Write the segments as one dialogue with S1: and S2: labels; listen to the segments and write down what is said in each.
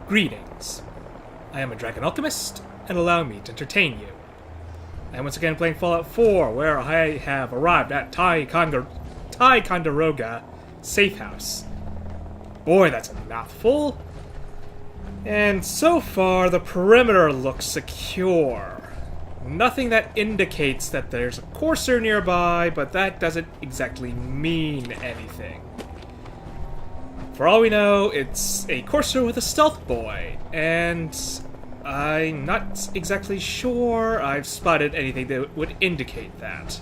S1: Greetings. I am a dragon alchemist, and allow me to entertain you. I am once again playing Fallout 4, where I have arrived at Ticonderoga safe house. Boy, that's a mouthful. And so far, the perimeter looks secure. Nothing that indicates that there's a courser nearby, but that doesn't exactly mean anything. For all we know, it's a courser with a stealth boy, and I'm not exactly sure I've spotted anything that would indicate that.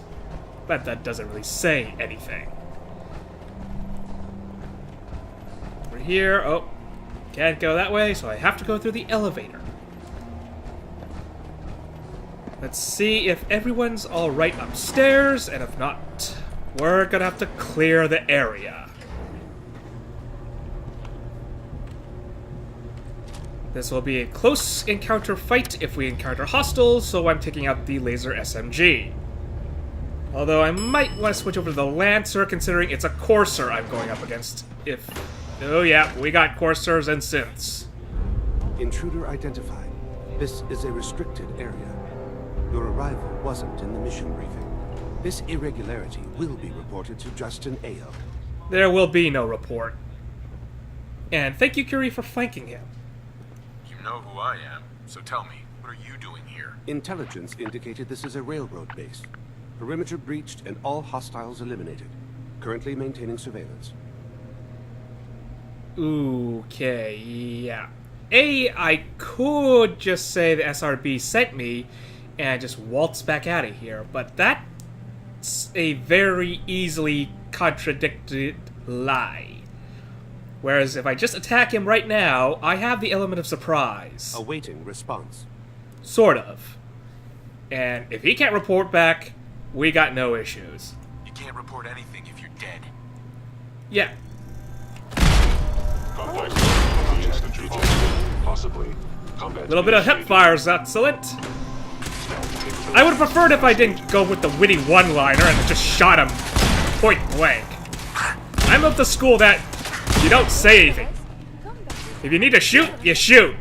S1: But that doesn't really say anything. We're here. Oh, can't go that way, so I have to go through the elevator. Let's see if everyone's alright upstairs, and if not, we're gonna have to clear the area. This will be a close encounter fight if we encounter hostiles, so I'm taking out the laser SMG. Although I might want to switch over to the Lancer, considering it's a Courser I'm going up against. Oh yeah, we got Coursers and Synths.
S2: Intruder identified. This is a restricted area. Your arrival wasn't in the mission briefing. This irregularity will be reported to Justin Ayo.
S1: There will be no report. And thank you, Curie, for flanking him.
S3: You know who I am, so tell me, what are you doing here?
S2: Intelligence indicated this is a railroad base. Perimeter breached and all hostiles eliminated. Currently maintaining surveillance.
S1: Okay, yeah. I could just say the SRB sent me and just waltz back out of here, but that's a very easily contradicted lie. Whereas if I just attack him right now, I have the element of surprise.
S2: Awaiting response.
S1: Sort of. And if he can't report back, we got no issues.
S3: You can't report anything if you're dead.
S1: Yeah.
S4: Possibly.
S1: A little bit of hip fire's excellent. I would have preferred if I didn't go with the witty one-liner and just shot him point blank. I'm of the school that you don't say anything. If you need to shoot, you shoot.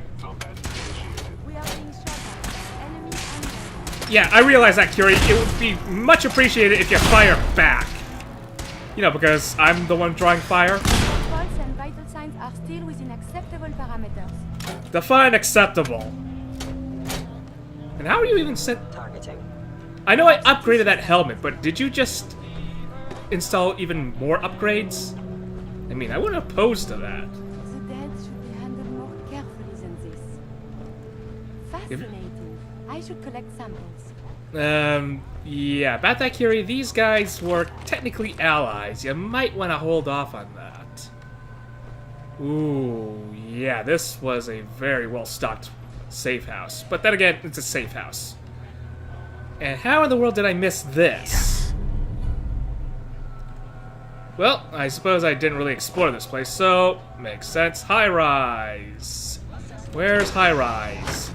S1: Yeah, I realize that, Curie. It would be much appreciated if you fire back. You know, because I'm the one drawing fire.
S5: Pulse and vital signs are still within acceptable parameters.
S1: Define acceptable. And how are you even set?
S6: Targeting.
S1: I know I upgraded that helmet, but did you just install even more upgrades? I mean, I wouldn't oppose to that.
S5: The dead should be handled more carefully than this. Fascinating. I should collect samples.
S1: Yeah, about that, Curie, these guys were technically allies. You might want to hold off on that. Ooh, yeah, this was a very well-stocked safe house. But then again, it's a safe house. And how in the world did I miss this? Well, I suppose I didn't really explore this place, so makes sense. High Rise. Where's High Rise?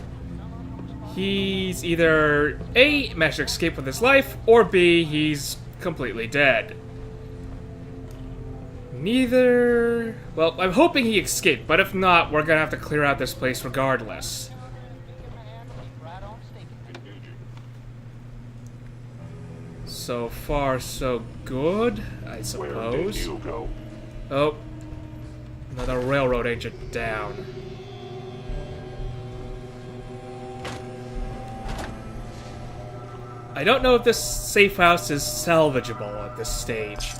S1: He's either A, managed to escape with his life, or B, he's completely dead. Neither... Well, I'm hoping he escaped, but if not, we're gonna have to clear out this place regardless. So far, so good, I suppose.
S4: Where did you go?
S1: Oh, another railroad agent down. I don't know if this safe house is salvageable at this stage.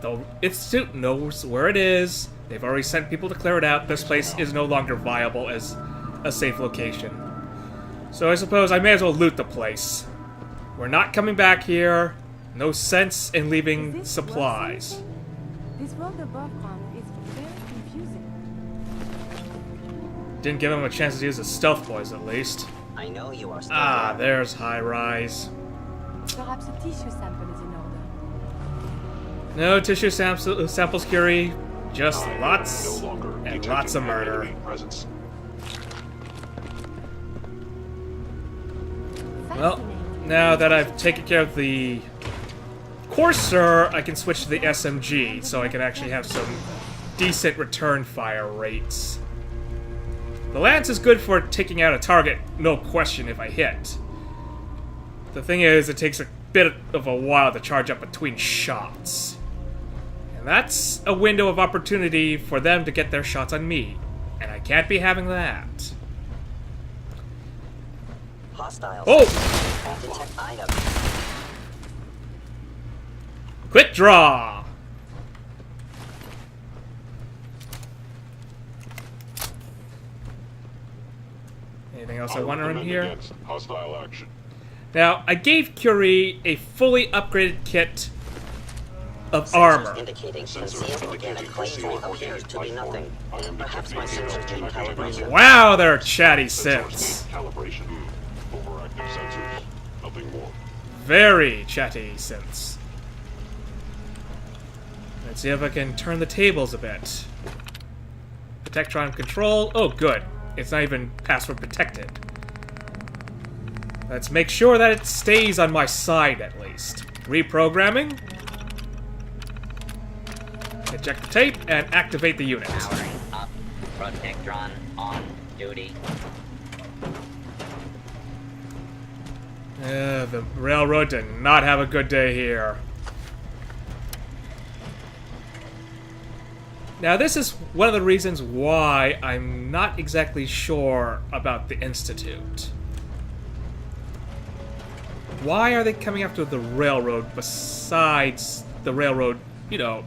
S1: The Institute knows where it is. They've already sent people to clear it out. This place is no longer viable as a safe location. So I suppose I may as well loot the place. We're not coming back here. No sense in leaving supplies.
S5: This world above ground is very confusing.
S1: Didn't give him a chance to use his stealth boys, at least.
S6: I know you are still
S1: Ah,
S6: there.
S1: there's High Rise.
S5: Perhaps a tissue sample is in order.
S1: No tissue samples, Curie. Just
S4: I am
S1: lots
S4: no longer
S1: and
S4: detecting
S1: lots of
S4: an
S1: murder.
S4: enemy presence.
S1: Well, now that I've taken care of the Courser, I can switch to the SMG, so I can actually have some decent return fire rates. The lance is good for taking out a target, no question, if I hit. The thing is, it takes a bit of a while to charge up between shots. And that's a window of opportunity for them to get their shots on me. And I can't be having that.
S4: Hostiles.
S1: Oh!
S4: Detect item.
S1: Quick draw! Anything else I want around here?
S6: Hostile action.
S1: Now, I gave Curie a fully upgraded kit of armor.
S4: Indicating concealed organic clay appears to be nothing. Perhaps my sensors need calibration.
S1: Wow, they're chatty synths.
S6: Calibration. Overactive sensors. Nothing more.
S1: Very chatty synths. Let's see if I can turn the tables a bit. Protectron control. Oh, good. It's not even password protected. Let's make sure that it stays on my side, at least. Reprogramming. Eject the tape and activate the unit.
S4: Powering up. Protectron on duty.
S1: The railroad did not have a good day here. Now, this is one of the reasons why I'm not exactly sure about the Institute. Why are they coming after the railroad besides the railroad, you know,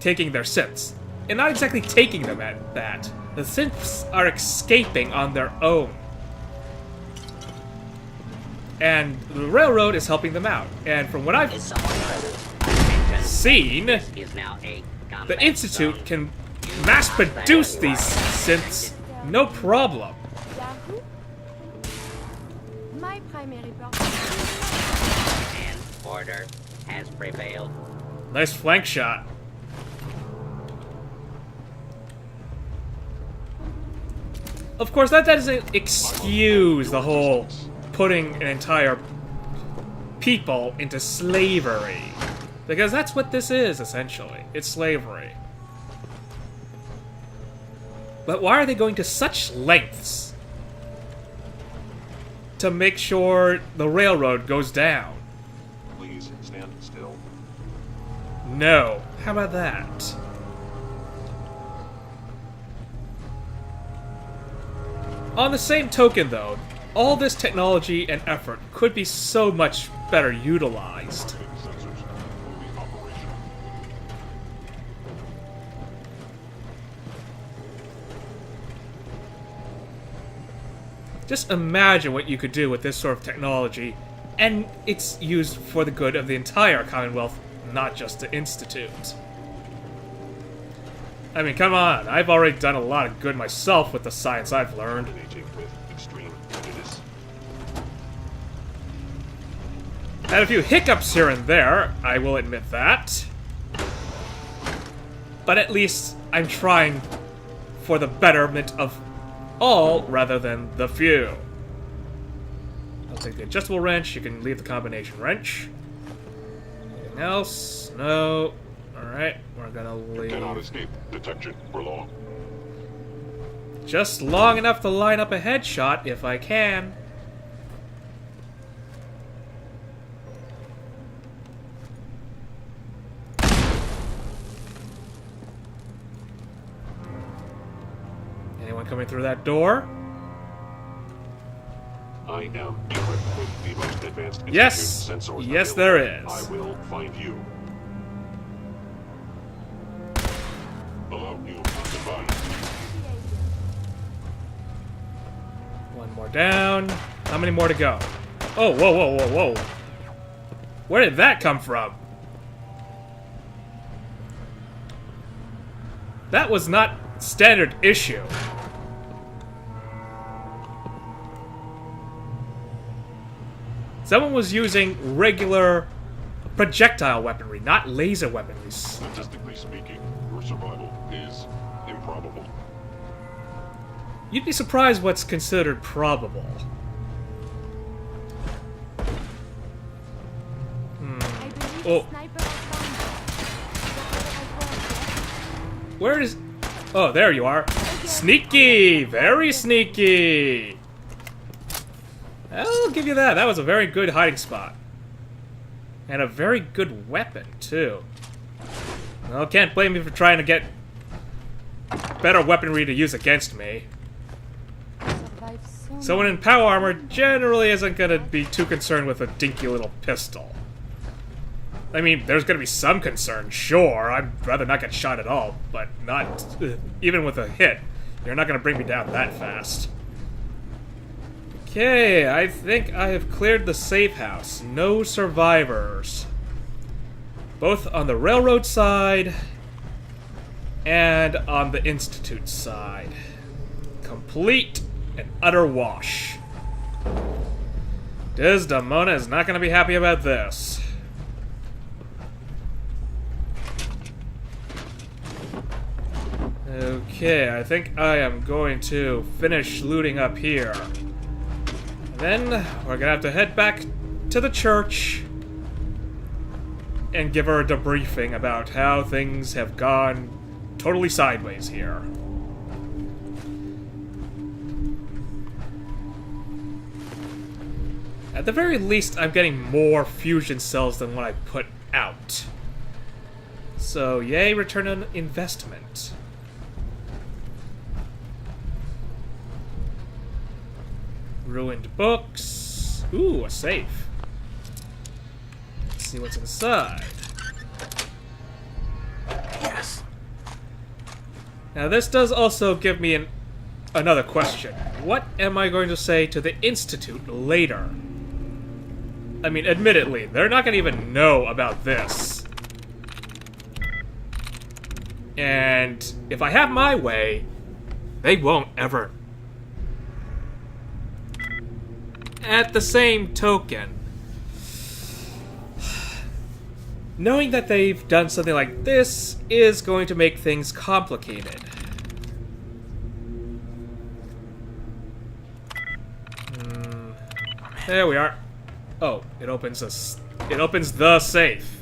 S1: taking their synths? And not exactly taking them at that. The synths are escaping on their own. And the railroad is helping them out. And from what I've
S4: Is someone present?
S1: seen,
S4: Is now a
S1: the Institute can mass-produce these synths no problem.
S5: Yahoo? My primary purpose.
S4: And order has prevailed.
S1: Nice flank shot. Of course, that doesn't excuse the whole putting an entire people into slavery. Because that's what this is, essentially. It's slavery. But why are they going to such lengths to make sure the railroad goes down?
S6: Please stand still.
S1: No. How about that? On the same token, though, all this technology and effort could be so much better utilized.
S6: Sensors fully operational.
S1: Just imagine what you could do with this sort of technology, and it's used for the good of the entire Commonwealth, not just the Institute. I mean, come on, I've already done a lot of good myself with the science I've learned.
S6: Coordinating with extreme readiness.
S1: Had a few hiccups here and there, I will admit that. But at least I'm trying for the betterment of all rather than the few. I'll take the adjustable wrench, you can leave the combination wrench. Anything else? No. Alright, we're gonna
S6: Cannot
S1: leave.
S6: escape detection for long.
S1: Just long enough to line up a headshot if I can. Anyone coming through that door?
S6: I am equipped with the most advanced
S1: Yes!
S6: sensors
S1: Yes,
S6: available.
S1: there is.
S6: I will find you. Allow you device.
S1: One more down. How many more to go? Oh, whoa, whoa, whoa, whoa. Where did that come from? That was not standard issue. Someone was using regular projectile weaponry, not laser weaponry.
S6: Statistically speaking, your survival is improbable.
S1: You'd be surprised what's considered probable.
S5: I believe
S1: Oh.
S5: the sniper has found me.
S1: Where is... Oh, there you are. Sneaky! Very sneaky! I'll give you that. That was a very good hiding spot. And a very good weapon, too. Well, can't blame me for trying to get better weaponry to use against me. Someone in power armor generally isn't gonna be too concerned with a dinky little pistol. I mean, there's gonna be some concern, sure. I'd rather not get shot at all, but not... even with a hit, you're not gonna bring me down that fast. Okay, I think I have cleared the safe house. No survivors. Both on the railroad side and on the Institute side. Complete and utter wash. Desdemona is not going to be happy about this. Okay, I think I am going to finish looting up here. Then we're going to have to head back to the church and give her a debriefing about how things have gone totally sideways here. At the very least, I'm getting more fusion cells than what I put out. So, yay, return on investment. Ruined books. Ooh, a safe. Let's see what's inside.
S2: Yes.
S1: Now, this does also give me another question. What am I going to say to the Institute later? I mean, admittedly, they're not going to even know about this. And if I have my way, they won't ever. At the same token, knowing that they've done something like this is going to make things complicated. There we are. Oh, it opens the safe.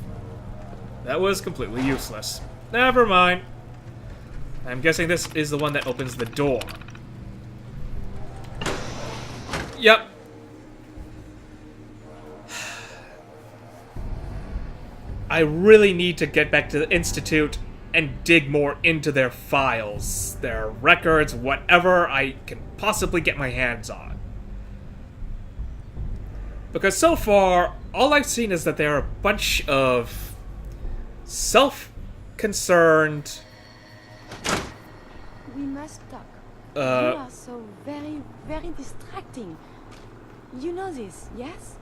S1: That was completely useless. Never mind. I'm guessing this is the one that opens the door. Yep. I really need to get back to the Institute and dig more into their files, their records, whatever I can possibly get my hands on. Because so far, all I've seen is that there are a bunch of self-concerned...
S5: We must talk. You are so very, very distracting. You know this, yes?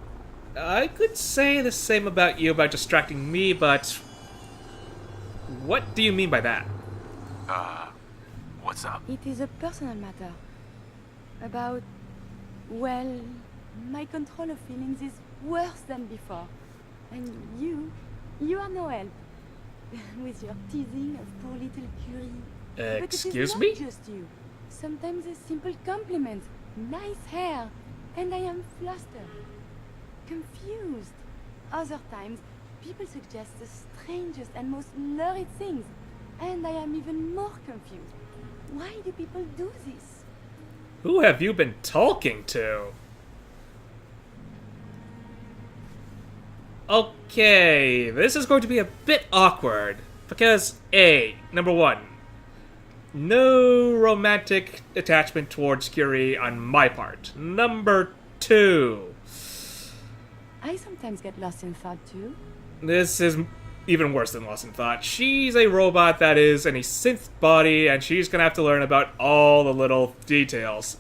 S1: I could say the same about you about distracting me, but... what do you mean by that?
S3: What's up?
S5: It is a personal matter. About, well, my control of feelings is worse than before. And you are no help. With your teasing of poor little Curie.
S1: Excuse
S5: but
S1: me?
S5: it is not just you. Sometimes a simple compliment. Nice hair. And I am flustered. Confused. Other times, people suggest the strangest and most lurid things. And I am even more confused. Why do people do this?
S1: Who have you been talking to? Okay, this is going to be a bit awkward. Because, number one, no romantic attachment towards Curie on my part. Number two,
S5: I sometimes get lost in thought too.
S1: this is even worse than lost in thought. She's a robot that is in a synth body, and she's gonna have to learn about all the little details.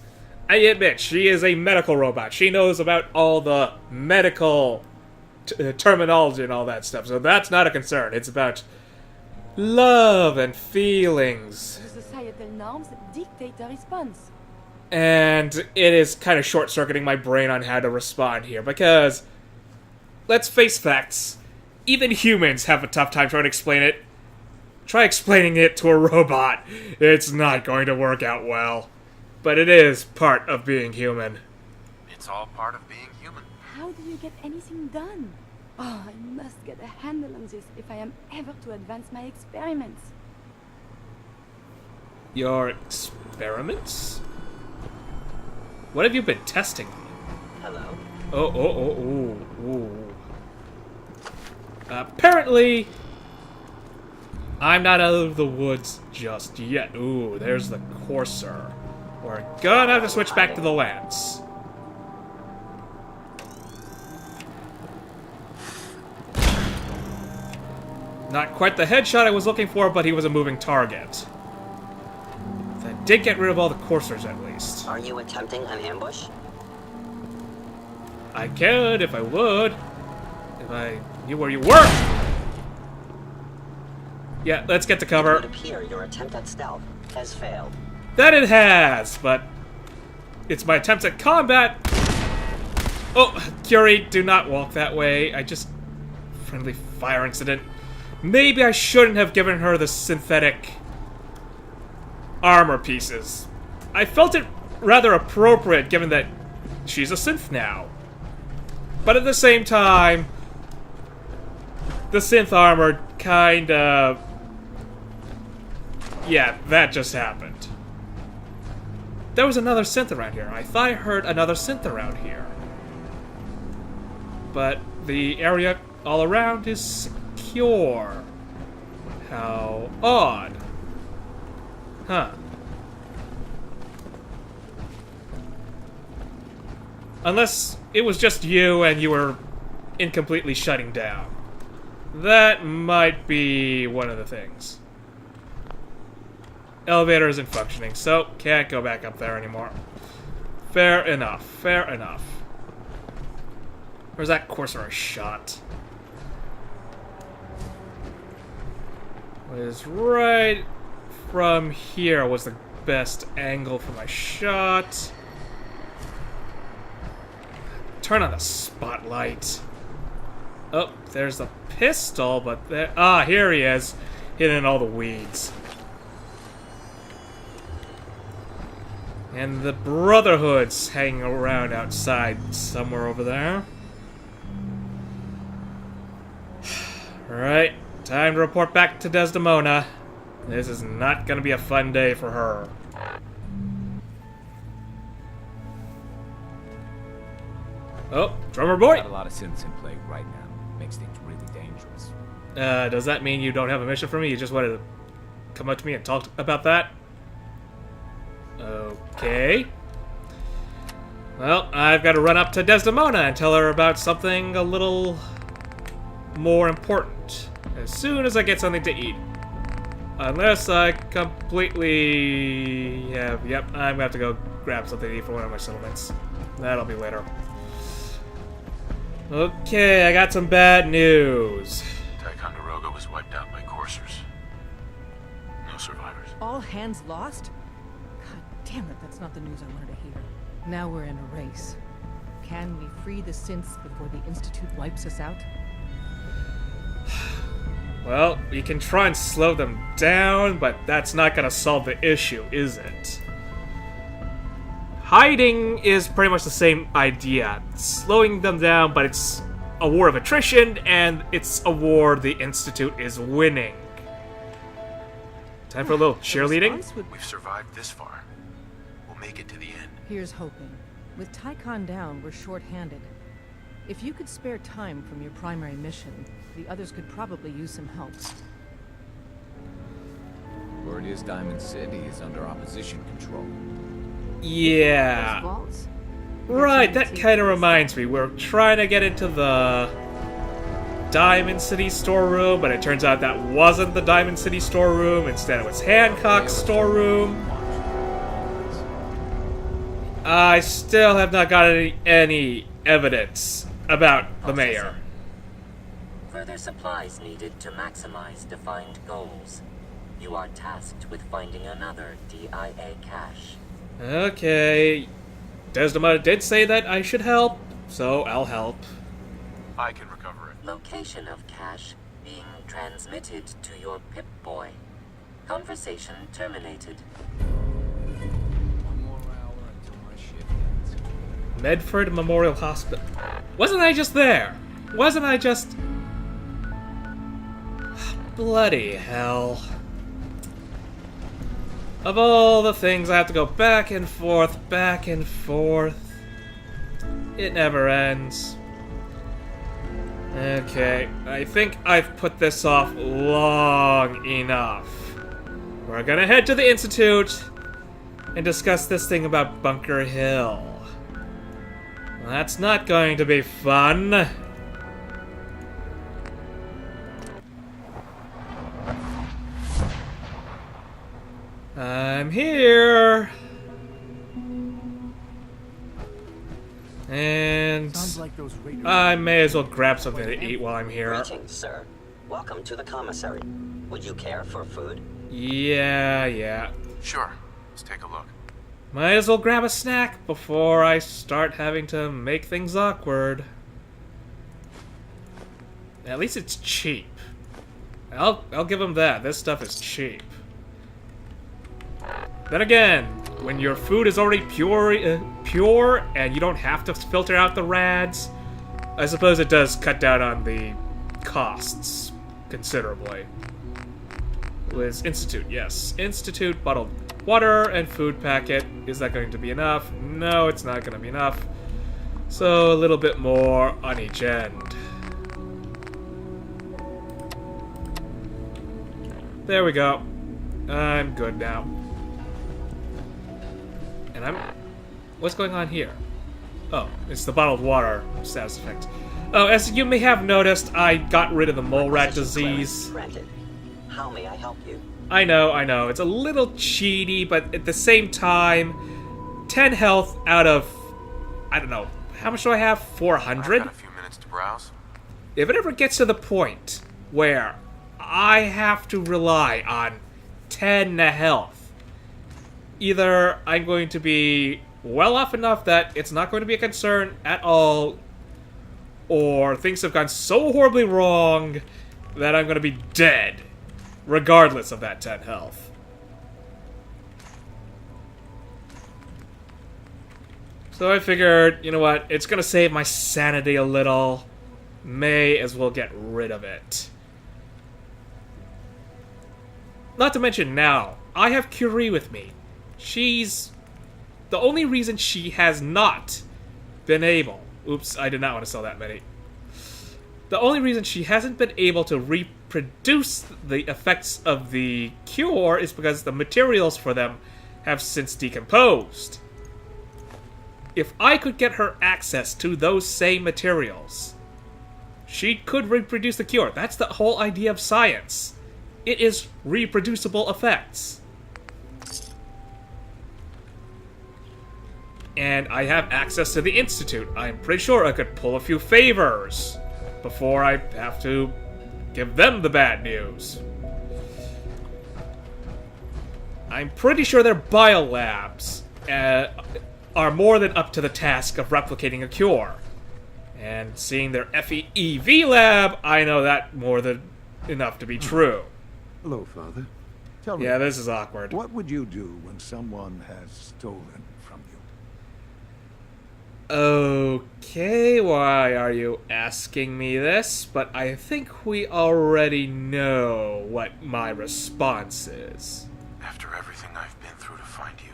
S1: I admit, she is a medical robot. She knows about all the medical terminology and all that stuff, so that's not a concern. It's about love and feelings.
S5: The societal norms dictate the response.
S1: And it is kind of short-circuiting my brain on how to respond here, because, let's face facts, even humans have a tough time trying to explain it. Try explaining it to a robot. It's not going to work out well. But it is part of being human.
S3: It's all part of being human.
S5: How do you get anything done? Oh, I must get a handle on this if I am ever to advance my experiments.
S1: Your experiments? What have you been testing?
S4: Hello?
S1: Oh. Apparently, I'm not out of the woods just yet. Ooh, there's the Courser. We're gonna have to switch back to the Lance. Not quite the headshot I was looking for, but he was a moving target. That did get rid of all the Coursers, at least.
S4: Are you attempting an ambush?
S1: I could, if I would. If I knew where you were! Yeah, let's get to
S4: It
S1: cover.
S4: would appear your attempt at stealth has failed.
S1: That it has, but it's my attempts at combat. Oh, Curie, do not walk that way. I just... Friendly fire incident. Maybe I shouldn't have given her the synthetic armor pieces. I felt it rather appropriate given that she's a synth now. But at the same time, the synth armor kinda... Yeah, that just happened. There was another synth around here. I thought I heard another synth around here. But the area all around is secure. How odd. Huh. Unless it was just you and you were incompletely shutting down. That might be one of the things. Elevator isn't functioning, so can't go back up there anymore. Fair enough, fair enough. Where's that Courser shot? Was right from here was the best angle for my shot. Turn on the spotlight. Oh, there's the pistol, but there... Ah, here he is. Hidden in all the weeds. And the Brotherhood's hanging around outside somewhere over there. Alright, time to report back to Desdemona. This is not gonna be a fun day for her. Oh, drummer boy!
S7: Got a lot of synths in play right now. Makes things really dangerous.
S1: Does that mean you don't have a mission for me? You just wanted to come up to me and talk about that? Okay. Well, I've got to run up to Desdemona and tell her about something a little more important. As soon as I get something to eat. Unless I completely have... Yep, I'm going to have to go grab something to eat for one of my settlements. That'll be later. Okay, I got some bad news.
S3: Ticonderoga was wiped out by coursers. No survivors.
S8: All hands lost? God damn it, that's not the news I wanted to hear. Now we're in a race. Can we free the synths before the Institute wipes us out?
S1: Well, we can try and slow them down, but that's not gonna solve the issue, is it? Hiding is pretty much the same idea. Slowing them down, but it's a war of attrition, and it's a war the Institute is winning. Time for a little cheerleading?
S3: We've survived this far. We'll make it to the end.
S8: Here's hoping. With Ticon down, we're short-handed. If you could spare time from your primary mission, the others could probably use some help.
S7: Word is Diamond City is under opposition control.
S1: Yeah.
S8: Those vaults?
S1: Right, that kind of reminds me. We're trying to get into the Diamond City storeroom, but it turns out that wasn't the Diamond City storeroom. Instead, it was Hancock's storeroom. I still have not got any evidence about the mayor.
S4: Further supplies needed to maximize defined goals. You are tasked with finding another DIA cache.
S1: Okay. Desdemona did say that I should help, so I'll help.
S3: I can recover it.
S4: Location of cache being transmitted to your Pip-Boy. Conversation terminated.
S7: One more hour until my shift ends.
S1: Medford Memorial Hospital. Wasn't I just there? Wasn't I just... Bloody hell. Of all the things I have to go back and forth, it never ends. Okay, I think I've put this off long enough. We're gonna head to the Institute and discuss this thing about Bunker Hill. Well, that's not going to be fun. I'm here. And
S2: Sounds like those raiders.
S1: I may as well grab something to eat while I'm here.
S4: Greetings, sir. Welcome to the commissary. Would you care for food?
S1: Yeah.
S3: Sure. Let's take a look.
S1: Might as well grab a snack before I start having to make things awkward. At least it's cheap. I'll give them that. This stuff is cheap. Then again, when your food is already pure and you don't have to filter out the rads, I suppose it does cut down on the costs considerably. It was Institute, yes. Institute, bottled water, and food packet. Is that going to be enough? No, it's not going to be enough. So a little bit more on each end. There we go. I'm good now. And what's going on here? Oh, it's the bottled water status effect. Oh, as you may have noticed, I got rid of the mole rat disease.
S4: Granted. How may I help you?
S1: I know. It's a little cheaty, but at the same time, 10 health out of, I don't know, how much do I have? 400?
S3: Got a few minutes to browse.
S1: If it ever gets to the point where I have to rely on 10 health, either I'm going to be well off enough that it's not going to be a concern at all, or things have gone so horribly wrong that I'm going to be dead, regardless of that 10 health. So I figured, you know what, it's going to save my sanity a little. May as well get rid of it. Not to mention now, I have Curie with me. She's... the only reason she has not been able... Oops, I did not want to sell that many. The only reason she hasn't been able to reproduce the effects of the cure is because the materials for them have since decomposed. If I could get her access to those same materials, she could reproduce the cure. That's the whole idea of science. It is reproducible effects. And I have access to the Institute. I'm pretty sure I could pull a few favors before I have to give them the bad news. I'm pretty sure their biolabs are more than up to the task of replicating a cure. And seeing their FEEV lab, I know that more than enough to be true.
S9: Hello, Father. Tell me,
S1: Yeah, this is awkward.
S9: what would you do when someone has stolen from you?
S1: Okay, why are you asking me this? But I think we already know what my response is.
S3: After everything I've been through to find you,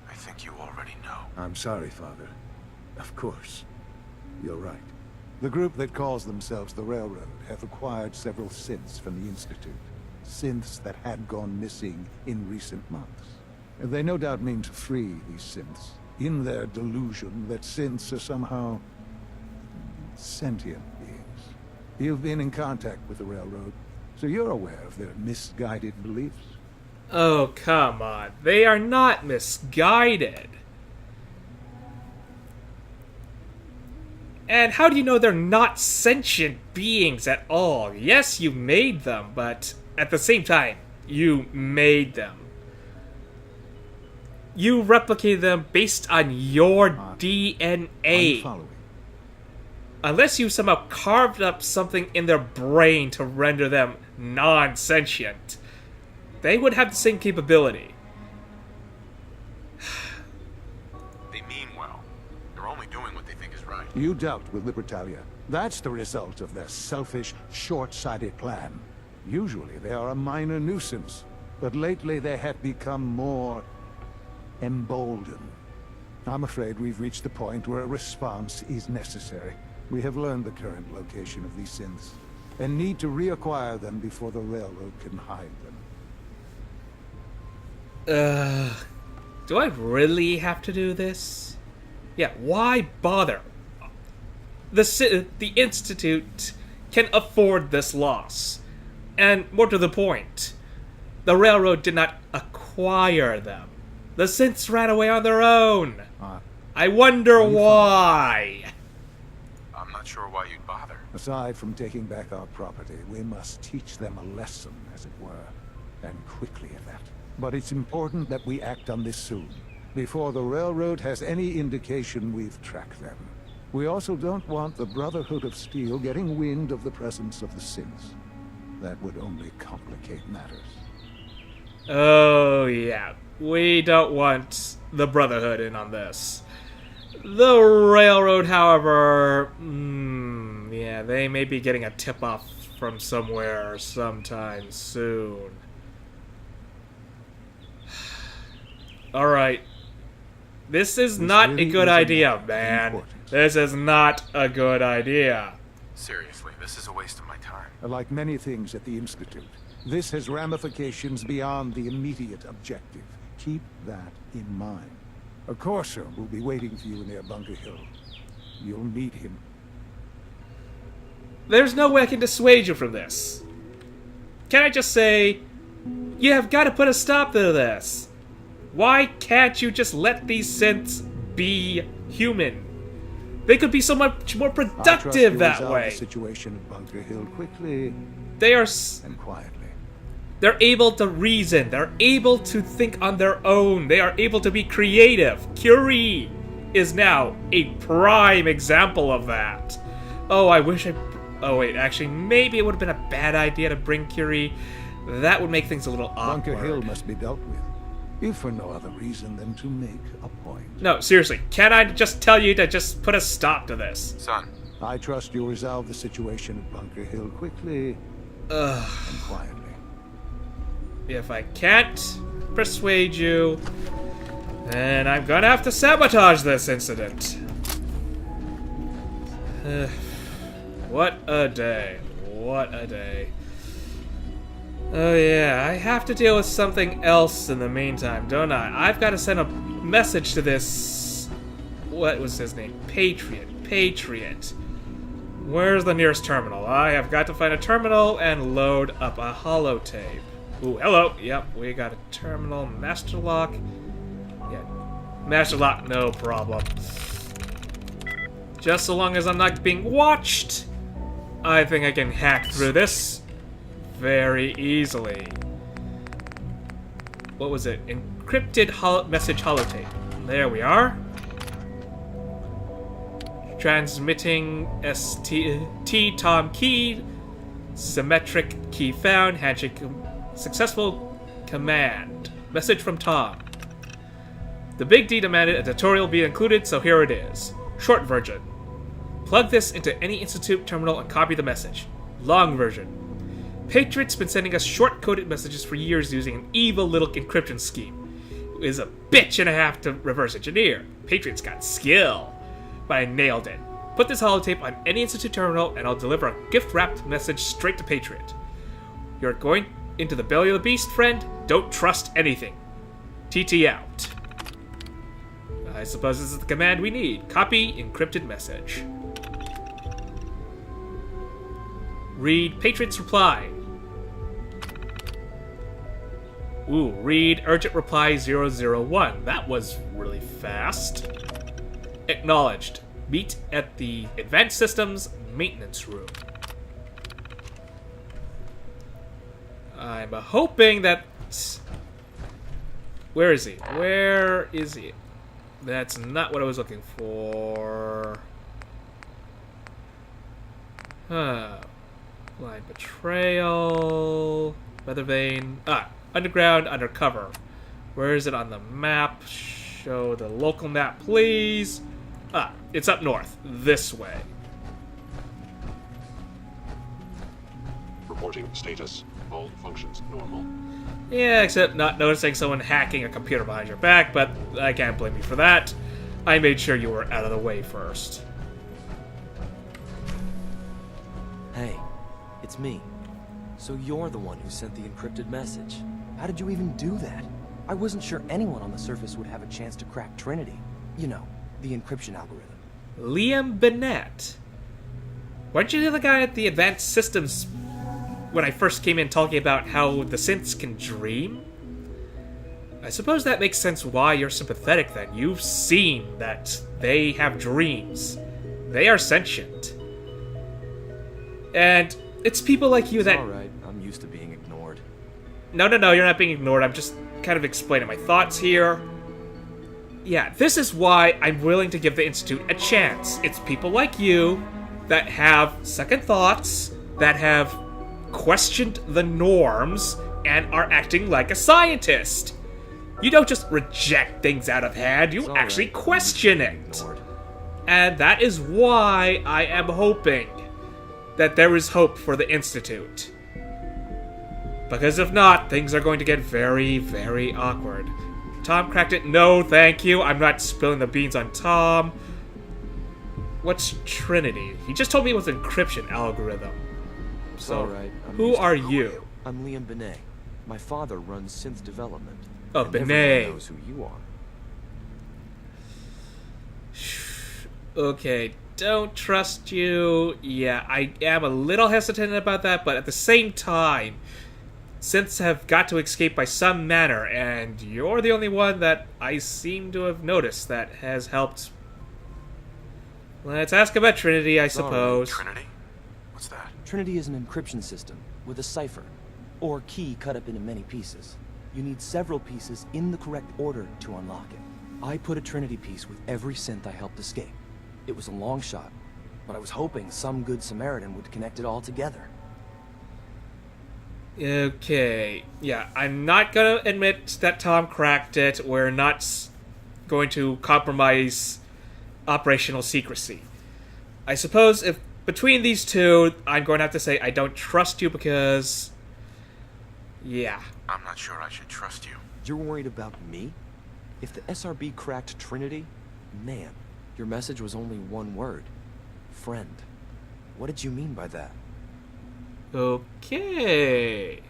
S3: I think you already know.
S9: I'm sorry, Father. Of course. You're right. The group that calls themselves the Railroad have acquired several synths from the Institute. Synths that had gone missing in recent months. They no doubt mean to free these synths, in their delusion that synths are somehow sentient beings. You've been in contact with the Railroad, so you're aware of their misguided beliefs.
S1: Oh, come on. They are not misguided. And how do you know they're not sentient beings at all? Yes, you made them, but at the same time, you made them. You replicated them based on your DNA.
S9: I'm following.
S1: Unless you somehow carved up something in their brain to render them non-sentient, they would have the same capability.
S3: They mean well. They're only doing what they think is right.
S9: You dealt with Libertalia. That's the result of their selfish, short-sighted plan. Usually they are a minor nuisance. but lately they have become more emboldened. I'm afraid we've reached the point where a response is necessary. We have learned the current location of these synths, and need to reacquire them before the railroad can hide them.
S1: Do I really have to do this? Yeah, why bother? The Institute can afford this loss. And more to the point, the railroad did not acquire them. The synths ran away on their own. I wonder why.
S3: I'm not sure why you'd bother.
S9: Aside from taking back our property, we must teach them a lesson, as it were. And quickly at that. But it's important that we act on this soon, before the railroad has any indication we've tracked them. We also don't want the Brotherhood of Steel getting wind of the presence of the synths. That would only complicate matters.
S1: Oh, yeah. We don't want the Brotherhood in on this. The railroad, however, yeah, they may be getting a tip-off from somewhere sometime soon. Alright. This is not a good idea, man. This is not a good idea.
S3: Seriously, this is a waste of my time.
S9: Like many things at the Institute, this has ramifications beyond the immediate objective. Keep that in mind. A courser will be waiting for you near Bunker Hill. You'll need him.
S1: There's no way I can dissuade you from this. Can I just say, you have got to put a stop to this? Why can't you just let these synths be human? They could be so much more productive that way.
S9: The situation at Bunker Hill quickly.
S1: They are
S9: and quietly.
S1: They're able to reason. They're able to think on their own. They are able to be creative. Curie is now a prime example of that. Oh, I wish I... Oh, wait, actually, maybe it would have been a bad idea to bring Curie. That would make things a little awkward.
S9: Bunker Hill must be dealt with, if for no other reason than to make a point.
S1: No, seriously, can I just tell you to just put a stop to this?
S3: Son.
S9: I trust you'll resolve the situation at Bunker Hill quickly and quietly.
S1: If I can't persuade you, then I'm gonna have to sabotage this incident. What a day. What a day. Oh yeah, I have to deal with something else in the meantime, don't I? I've got to send a message to this... What was his name? Patriot. Where's the nearest terminal? I have got to find a terminal and load up a holotape. Ooh, hello. Yep, we got a terminal. Master lock. Yeah, master lock, no problem. Just so long as I'm not being watched, I think I can hack through this very easily. What was it? Encrypted message holotape. There we are. Transmitting T-Tom key. Symmetric key found. Handshake successful command. Message from Tom. The Big D demanded a tutorial be included, so here it is. Short version. Plug this into any Institute terminal and copy the message. Long version. Patriot's been sending us short-coded messages for years using an evil little encryption scheme. It is a bitch and a half to reverse engineer. Patriot's got skill. But I nailed it. Put this holotape on any Institute terminal and I'll deliver a gift-wrapped message straight to Patriot. You're going into the belly of the beast, friend? Don't trust anything. TT out. I suppose this is the command we need. Copy encrypted message. Read Patriot's reply. Ooh, read urgent reply 001. That was really fast. Acknowledged. Meet at the Advanced Systems maintenance room. I'm hoping that... Where is he? Where is he? That's not what I was looking for. Huh. Blind betrayal. Weather vane. Underground, undercover. Where is it on the map? Show the local map, please. It's up north. This way.
S6: Reporting status. All functions normal.
S1: Yeah, except not noticing someone hacking a computer behind your back, but I can't blame you for that. I made sure you were out of the way first.
S10: Hey, it's me. So you're the one who sent the encrypted message. How did you even do that? I wasn't sure anyone on the surface would have a chance to crack Trinity. You know, the encryption algorithm.
S1: Liam Bennett. Weren't you the guy at the Advanced Systems when I first came in talking about how the synths can dream? I suppose that makes sense why you're sympathetic then. You've seen that they have dreams. They are sentient. And it's people like you that...
S10: It's alright, I'm used to being ignored.
S1: No, you're not being ignored. I'm just kind of explaining my thoughts here. Yeah, this is why I'm willing to give the Institute a chance. It's people like you that have second thoughts, that have questioned the norms, and are acting like a scientist. You don't just reject things out of hand, you actually question it. And that is why I am hoping that there is hope for the Institute. Because if not, things are going to get very, very awkward. Tom cracked it. No, thank you. I'm not spilling the beans on Tom. What's Trinity? He just told me it was an encryption algorithm. So,
S10: alright.
S1: Who are you?
S10: I'm Liam Benet. My father runs synth development.
S1: Oh,
S10: and
S1: Benet.
S10: everyone knows who you are.
S1: Okay, don't trust you. Yeah, I am a little hesitant about that, but at the same time, synths have got to escape by some manner, and you're the only one that I seem to have noticed that has helped. Let's ask about Trinity, I suppose.
S3: Trinity? What's that?
S10: Trinity is an encryption system with a cipher, or key cut up into many pieces. You need several pieces in the correct order to unlock it. I put a Trinity piece with every synth I helped escape. It was a long shot, but I was hoping some good Samaritan would connect it all together.
S1: Okay, yeah, I'm not gonna admit that Tom cracked it. We're not going to compromise operational secrecy. I suppose if between these two, I'm going to have to say I don't trust you because... yeah.
S3: I'm not sure I should trust you.
S10: You're worried about me? If the SRB cracked Trinity, man, your message was only one word. Friend. What did you mean by that?
S1: Okay.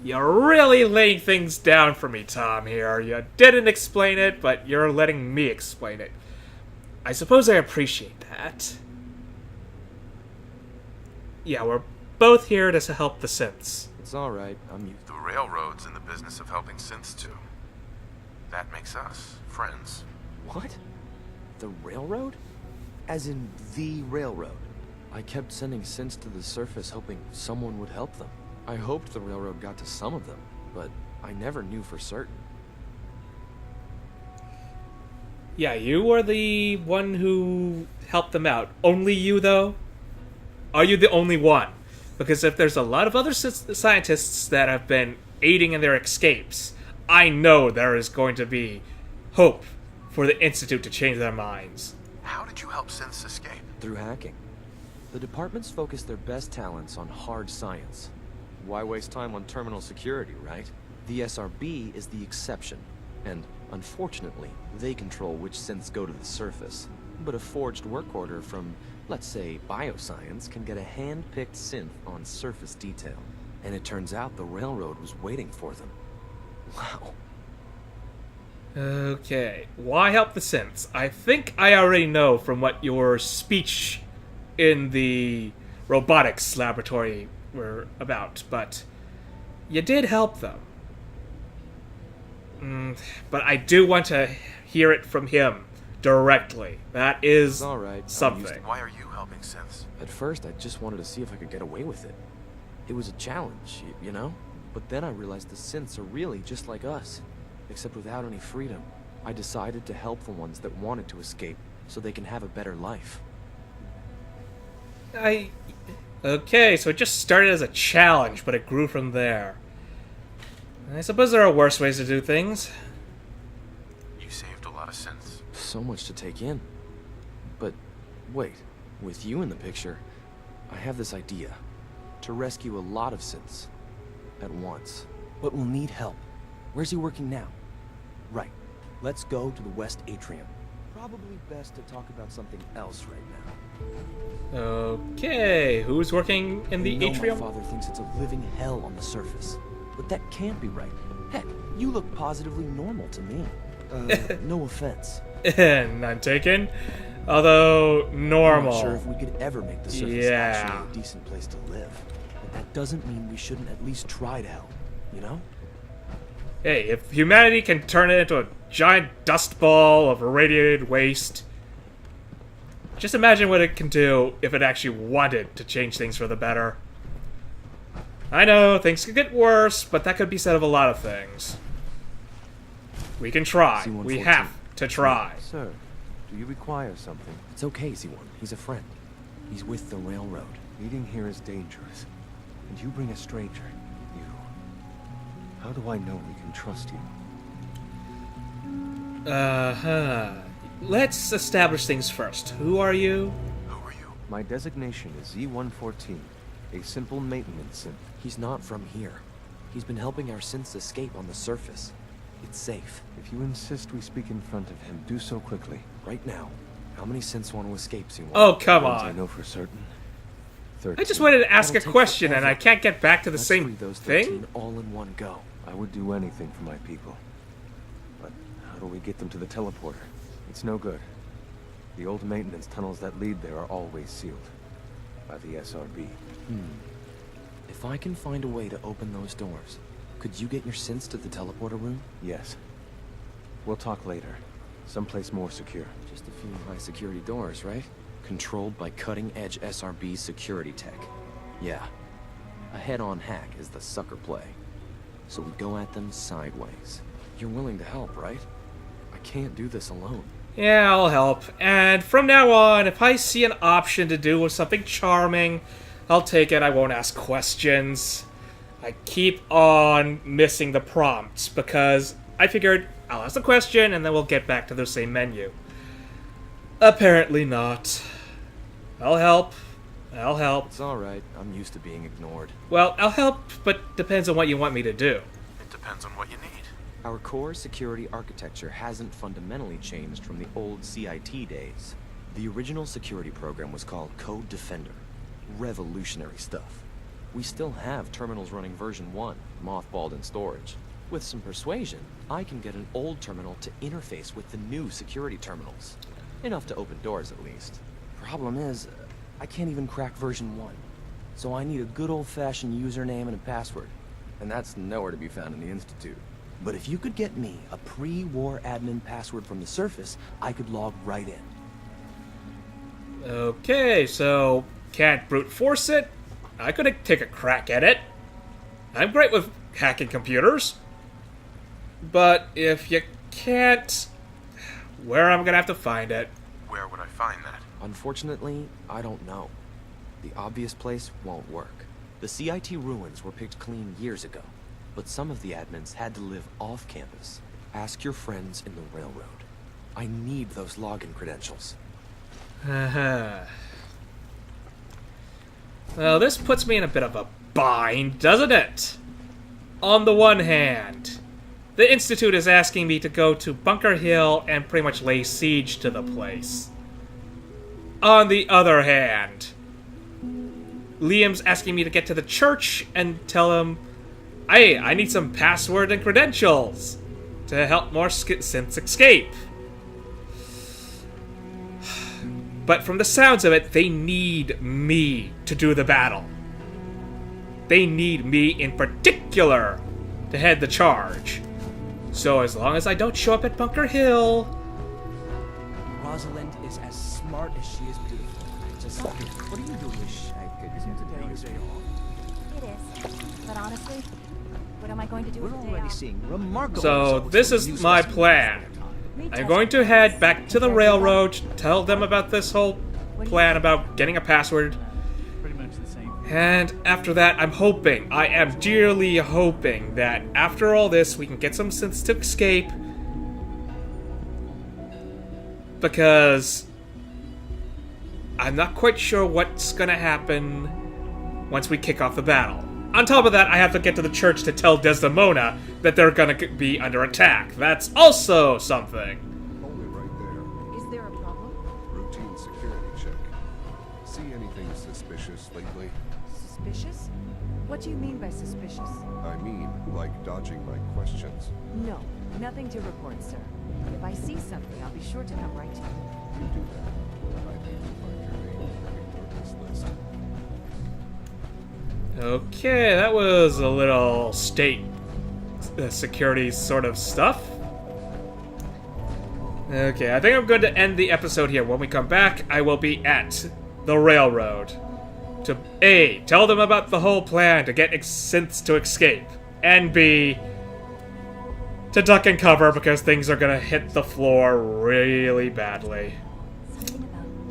S1: You're really laying things down for me, Tom, here. You didn't explain it, but you're letting me explain it. I suppose I appreciate that. Yeah, we're both here to help the synths.
S10: It's alright, I'm used.
S3: The railroad's in the business of helping synths too. That makes us friends.
S10: What? The railroad? As in the railroad? I kept sending synths to the surface hoping someone would help them. I hoped the railroad got to some of them, but I never knew for certain.
S1: Yeah, you were the one who helped them out. Only you, though? Are you the only one? Because if there's a lot of other scientists that have been aiding in their escapes, I know there is going to be hope for the Institute to change their minds.
S3: How did you help synths escape?
S10: Through hacking. The departments focus their best talents on hard science. Why waste time on terminal security, right? The SRB is the exception, and unfortunately, they control which synths go to the surface. But a forged work order from, let's say, bioscience can get a hand-picked synth on surface detail. And it turns out the railroad was waiting for them. Wow.
S1: Okay, why help the synths? I think I already know from what your speech in the robotics laboratory were about, but you did help them. But I do want to hear it from him directly. That is
S10: all right.
S1: something.
S3: Why are you helping synths?
S10: At first, I just wanted to see if I could get away with it. It was a challenge, you know? But then I realized the synths are really just like us, except without any freedom. I decided to help the ones that wanted to escape, so they can have a better life.
S1: Okay, so it just started as a challenge, but it grew from there. I suppose there are worse ways to do things.
S3: You saved a lot of synths.
S10: So much to take in. But, wait, with you in the picture, I have this idea. to rescue a lot of synths at once. But we'll need help. Where's he working now? Right. Let's go to the West Atrium. Probably best to talk about something else right now.
S1: Okay, who's working in the atrium?
S10: My father thinks it's a living hell on the surface, but that can't be right. Heck, you look positively normal to me. No offense.
S1: None taken. Although, normal.
S10: I'm not sure if we could ever make the surface actually a decent place to live. But that doesn't mean we shouldn't at least try to help, you know?
S1: Hey, if humanity can turn it into a giant dust ball of irradiated waste, just imagine what it can do if it actually wanted to change things for the better. I know, things could get worse, but that could be said of a lot of things. We can try. We have to try.
S10: Sir, do you require something? It's okay, Z1. He's a friend. He's with the railroad.
S2: Meeting here is dangerous. And you bring a stranger. You. How do I know we can trust you?
S1: Let's establish things first. Who are you?
S3: Who are you?
S2: My designation is Z-114, a simple maintenance synth.
S10: He's not from here. He's been helping our synths escape on the surface. It's safe.
S2: If you insist we speak in front of him, do so quickly.
S10: Right now, how many synths want to escape, Z1?
S1: Oh, come
S2: I
S1: on.
S2: know for certain. 13.
S1: I just wanted to ask a
S10: That'll take
S1: question
S10: forever.
S1: and I can't get back to the
S10: Let's
S1: same
S10: free those 13
S1: thing?
S10: all in one go.
S2: I would do anything for my people. But how do we get them to the teleporter? It's no good. The old maintenance tunnels that lead there are always sealed. By the SRB.
S10: If I can find a way to open those doors, could you get your synths to the teleporter room?
S2: Yes. We'll talk later. Someplace more secure.
S10: Just a few high-security doors, right? Controlled by cutting-edge SRB security tech. Yeah. A head-on hack is the sucker play. So we go at them sideways. You're willing to help, right? I can't do this alone.
S1: Yeah, I'll help. And from now on, if I see an option to do with something charming, I'll take it. I won't ask questions. I keep on missing the prompts because I figured I'll ask the question and then we'll get back to the same menu. Apparently not. I'll help. I'll help.
S10: It's alright. I'm used to being ignored.
S1: Well, I'll help, but depends on what you want me to do.
S3: It depends on what you need.
S10: Our core security architecture hasn't fundamentally changed from the old CIT days. The original security program was called Code Defender. Revolutionary stuff. We still have terminals running version 1, mothballed in storage. With some persuasion, I can get an old terminal to interface with the new security terminals. Enough to open doors, at least. Problem is, I can't even crack version 1. So I need a good old-fashioned username and a password. And that's nowhere to be found in the Institute. But if you could get me a pre-war admin password from the surface, I could log right in.
S1: Okay, so can't brute force it. I could take a crack at it. I'm great with hacking computers. But if you can't, where am I gonna have to find it?
S3: Where would I find that?
S10: Unfortunately, I don't know. The obvious place won't work. The CIT ruins were picked clean years ago, but some of the admins had to live off campus. Ask your friends in the railroad. I need those login credentials.
S1: Well, this puts me in a bit of a bind, doesn't it? On the one hand, the Institute is asking me to go to Bunker Hill and pretty much lay siege to the place. On the other hand, Liam's asking me to get to the church and tell him, hey, I need some password and credentials to help more synths escape. But from the sounds of it, they need me to do the battle. They need me in particular to head the charge. So as long as I don't show up at Bunker Hill...
S7: Rosalind is as smart as she is beautiful. Just what are you doing? Wish I could use today's day off.
S11: It is. But honestly, what am I going to do
S7: We're
S11: with the day
S7: already
S11: off?
S7: seeing remarkable
S1: So
S7: results
S1: this
S7: from
S1: is
S7: new
S1: my
S7: specimens.
S1: plan. I'm going to head back to the railroad, tell them about this whole plan about getting a password.
S12: Pretty much the same.
S1: And after that, I am dearly hoping that after all this, we can get some synths to escape. Because I'm not quite sure what's gonna happen once we kick off the battle. On top of that, I have to get to the church to tell Desdemona that they're gonna be under attack. That's also something.
S6: Hold it right there.
S8: Is there a problem?
S6: Routine security check. See anything suspicious lately?
S8: Suspicious? What do you mean by suspicious?
S6: I mean, like dodging my questions.
S8: No, nothing to report, sir. If I see something, I'll be sure to come right to you.
S6: You do that. I need to find your name on this list.
S1: Okay, that was a little state security sort of stuff. Okay, I think I'm going to end the episode here. When we come back, I will be at the railroad to A, tell them about the whole plan to get synths to escape, and B, to duck and cover because things are going to hit the floor really badly.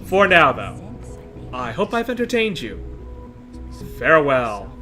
S1: For now, though, I hope I've entertained you. Farewell.